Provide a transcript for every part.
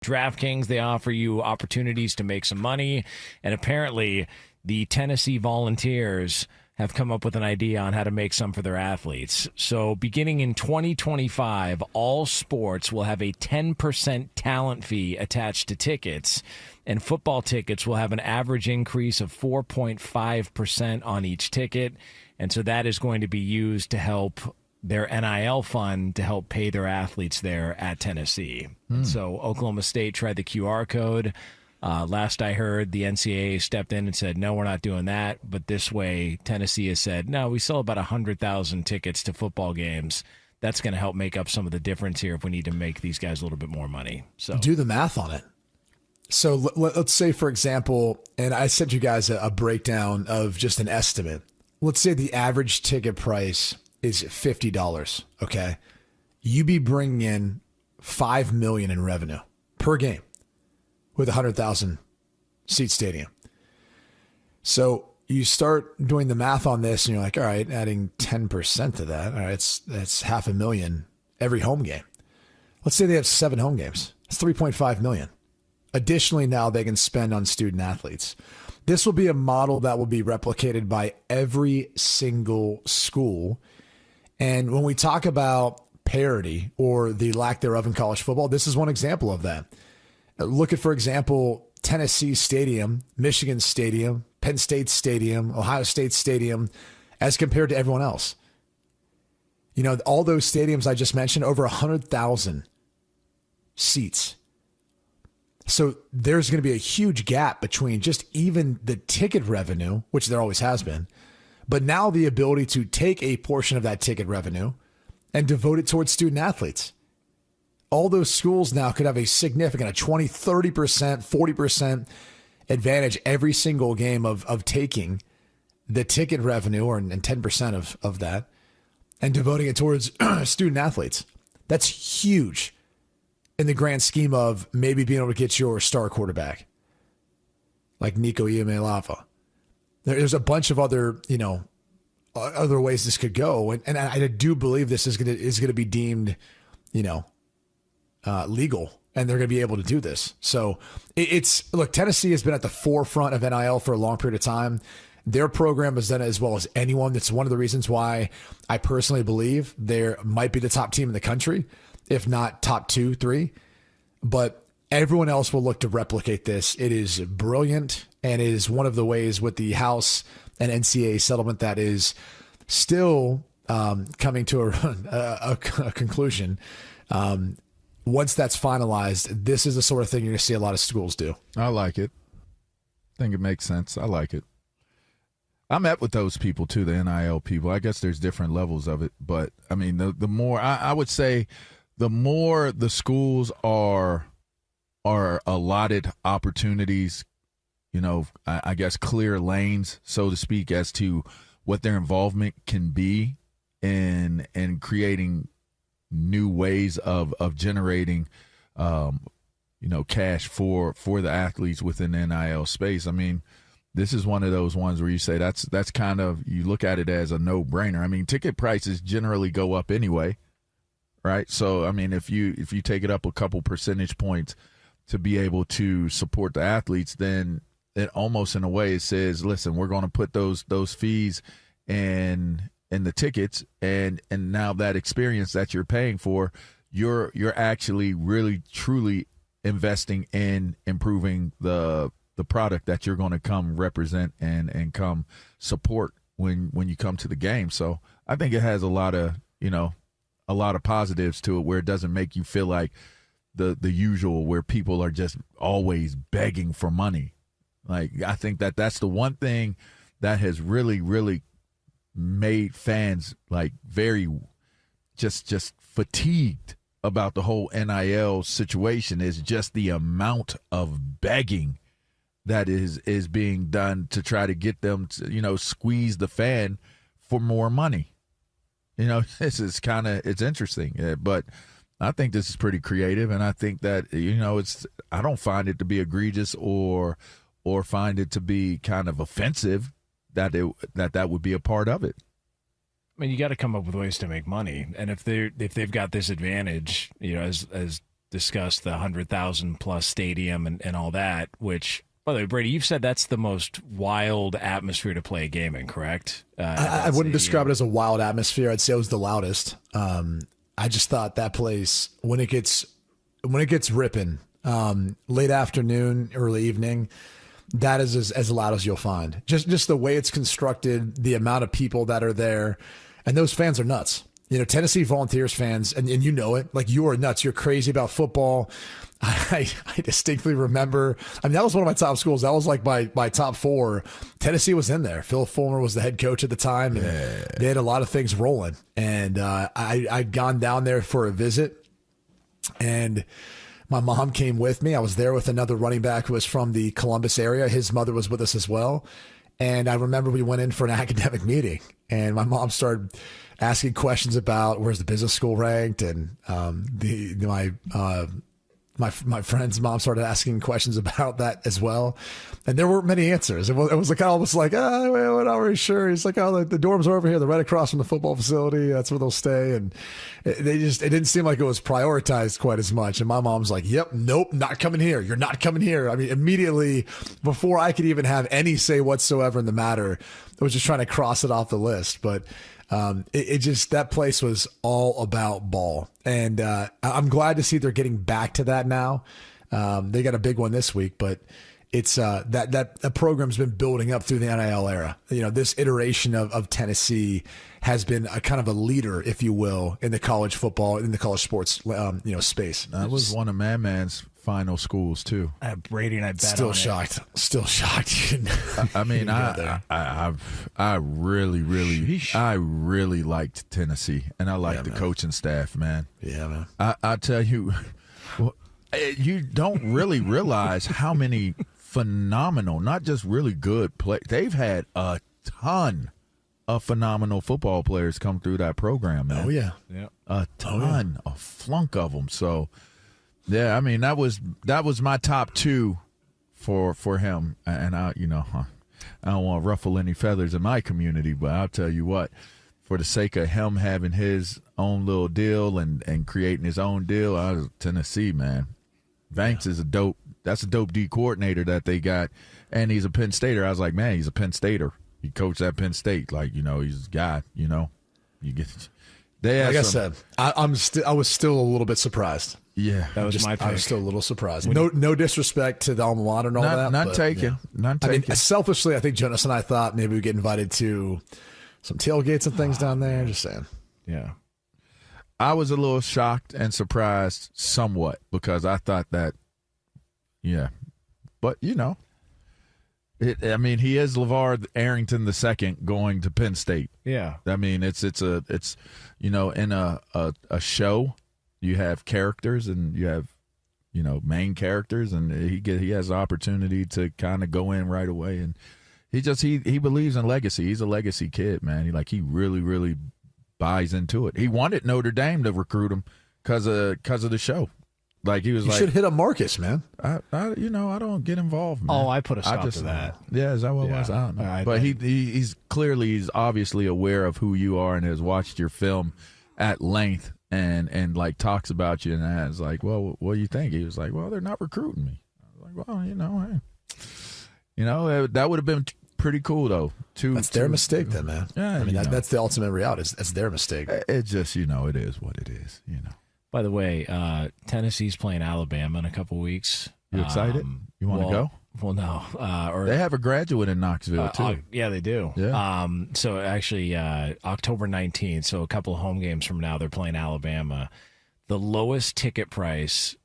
DraftKings, they offer you opportunities to make some money. And apparently, the Tennessee Volunteers have come up with an idea on how to make some for their athletes. So beginning in 2025, all sports will have a 10% talent fee attached to tickets, and football tickets will have an average increase of 4.5% on each ticket. And so that is going to be used to help their NIL fund to help pay their athletes there at Tennessee. And so Oklahoma State tried the QR code. Last I heard, the NCAA stepped in and said, no, we're not doing that. But this way, Tennessee has said, no, we sell about 100,000 tickets to football games. That's going to help make up some of the difference here if we need to make these guys a little bit more money. So do the math on it. So let's say, for example, and I sent you guys a breakdown of just an estimate. Let's say the average ticket price is $50. Okay. You be bringing in $5 million in revenue per game with a 100,000 seat stadium. So you start doing the math on this and you're like, all right, adding 10% to that. All right. That's $500,000 every home game. Let's say they have 7 home games. That's $3.5 million. Additionally, now they can spend on student athletes. This will be a model that will be replicated by every single school. And when we talk about parity or the lack thereof in college football, this is one example of that. Look at, for example, Tennessee Stadium, Michigan Stadium, Penn State Stadium, Ohio State Stadium, as compared to everyone else. You know, all those stadiums I just mentioned, over 100,000 seats. So there's going to be a huge gap between just even the ticket revenue, which there always has been, but now the ability to take a portion of that ticket revenue and devote it towards student athletes. All those schools now could have a significant, a 20, 30%, 40% advantage every single game of taking the ticket revenue and 10% of that and devoting it towards student athletes. That's huge in the grand scheme of maybe being able to get your star quarterback like Nico Iamaleava. There's a bunch of other, other ways this could go. And I do believe this is going to be deemed, legal, and they're going to be able to do this. So look, Tennessee has been at the forefront of NIL for a long period of time. Their program has done it as well as anyone. That's one of the reasons why I personally believe they might be the top team in the country, if not top 2, 3. But everyone else will look to replicate this. It is brilliant, and it is one of the ways with the House and NCAA settlement that is still coming to a conclusion. Once that's finalized, this is the sort of thing you're going to see a lot of schools do. I like it. I think it makes sense. I like it. I met with those people too, the NIL people. I guess there's different levels of it, but I mean, the more I would say, the more the schools are allotted opportunities, I guess clear lanes, so to speak, as to what their involvement can be in creating new ways of generating, cash for the athletes within the NIL space. I mean, this is one of those ones where you say that's kind of, you look at it as a no-brainer. I mean, ticket prices generally go up anyway, right? So, I mean, if you take it up a couple percentage points to be able to support the athletes, then it almost in a way it says, listen, we're going to put those fees in the tickets, and now that experience that you're paying for, you're actually really truly investing in improving the product that you're going to come represent and come support when you come to the game. So I think it has a lot of positives to it, where it doesn't make you feel like the usual, where people are just always begging for money. Like, I think that's the one thing that has really, really made fans like very just fatigued about the whole NIL situation, is just the amount of begging that is being done to try to get them to, squeeze the fan for more money. This is it's interesting, but I think this is pretty creative, and I think that, I don't find it to be egregious or find it to be kind of offensive that would be a part of it. I mean, you got to come up with ways to make money, and if they've got this advantage, as discussed the 100,000 plus stadium and all that, which, by the way, Brady, you've said that's the most wild atmosphere to play a game in, correct? I wouldn't describe it as a wild atmosphere. I'd say it was the loudest. I just thought that place, when it gets ripping, late afternoon, early evening, that is as loud as you'll find. Just the way it's constructed, the amount of people that are there, and those fans are nuts. Tennessee Volunteers fans, and you know it, like, you are nuts. You're crazy about football. I distinctly remember, that was one of my top schools. That was like my top 4. Tennessee was in there. Phil Fulmer was the head coach at the time, and they had a lot of things rolling. And I'd gone down there for a visit, and my mom came with me. I was there with another running back who was from the Columbus area. His mother was with us as well. And I remember we went in for an academic meeting, and my mom started asking questions about where's the business school ranked, and my friend's mom started asking questions about that as well, and there weren't many answers. It was like almost like, we're not really sure. He's like, the dorms are over here. They're right across from the football facility. That's where they'll stay. And it didn't seem like it was prioritized quite as much. And my mom's like, yep, nope, not coming here. You're not coming here. Immediately before I could even have any say whatsoever in the matter, I was just trying to cross it off the list. But that place was all about ball. And I'm glad to see they're getting back to that now. They got a big one this week, but it's that program's been building up through the NIL era. This iteration of Tennessee has been a kind of a leader, if you will, in the college football, in the college sports, space. That was one of Madman's final schools too. Brady and I bet Still on shocked. it. Still shocked. I really liked Tennessee, and I liked the coaching staff, man. Yeah, man. I tell you, you don't really realize how many phenomenal, not just really good players. They've had a ton of phenomenal football players come through that program, man. Oh yeah, a ton, a flunk of them. So. Yeah, that was my top 2 for him, and I don't want to ruffle any feathers in my community, but I'll tell you what, for the sake of him having his own little deal and creating his own deal, out of Tennessee, man, Banks is that's a dope D coordinator that they got, and he's a Penn Stater. I was like, man, he's a Penn Stater. He coached at Penn State, he's a guy. You get. Like I said, I was still a little bit surprised. Yeah, that was my pick. I was still a little surprised. No disrespect to the alma mater and all that. Not taken. Selfishly, I think Jonas and I thought maybe we get invited to some tailgates and things down there. Just saying. Yeah. I was a little shocked and surprised somewhat because I thought that, but he is LaVar Arrington II going to Penn State. Yeah. It's in a show. You have characters and you have, main characters, and he has the opportunity to kind of go in right away. And he believes in legacy. He's a legacy kid, man. He really, really buys into it. He wanted Notre Dame to recruit him because of the show. You should hit a Marcus, man. I don't get involved, man. Oh, I put a stop to that. Yeah, is that what it was? I don't know. But he's obviously aware of who you are and has watched your film at length. And talks about you, and I was like, well, what do you think? He was like, well, they're not recruiting me. I was like, well, hey. That would have been pretty cool though. That's their mistake, then, man. Yeah, that's the ultimate reality. That's their mistake. It just, it is what it is. By the way, Tennessee's playing Alabama in a couple weeks. You excited? You want to go? Well, no. They have a graduate in Knoxville, too. Yeah, they do. Yeah. So actually, October 19th, so a couple of home games from now, they're playing Alabama. The lowest ticket price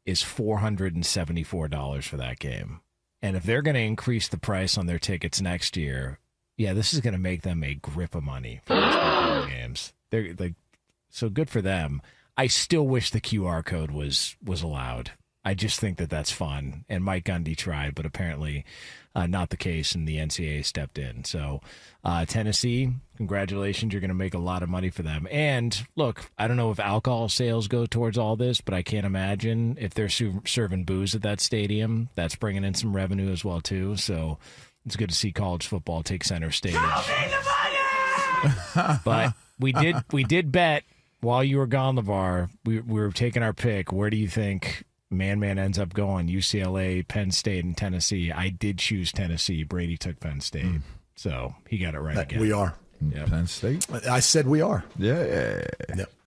is $474 for that game. And if they're going to increase the price on their tickets next year, this is going to make them a grip of money for those home games. They're so good for them. I still wish the QR code was allowed. I just think that's fun. And Mike Gundy tried, but apparently not the case, and the NCAA stepped in. So Tennessee, congratulations. You're going to make a lot of money for them. And look, I don't know if alcohol sales go towards all this, but I can't imagine if they're serving booze at that stadium, that's bringing in some revenue as well, too. So it's good to see college football take center stage. But we did bet while you were gone, LaVar, we were taking our pick. Where do you think Man ends up going? UCLA, Penn State, and Tennessee. I did choose Tennessee. Brady took Penn State. So he got it right again. We are. Yep. Penn State? I said we are. Yeah. Yep.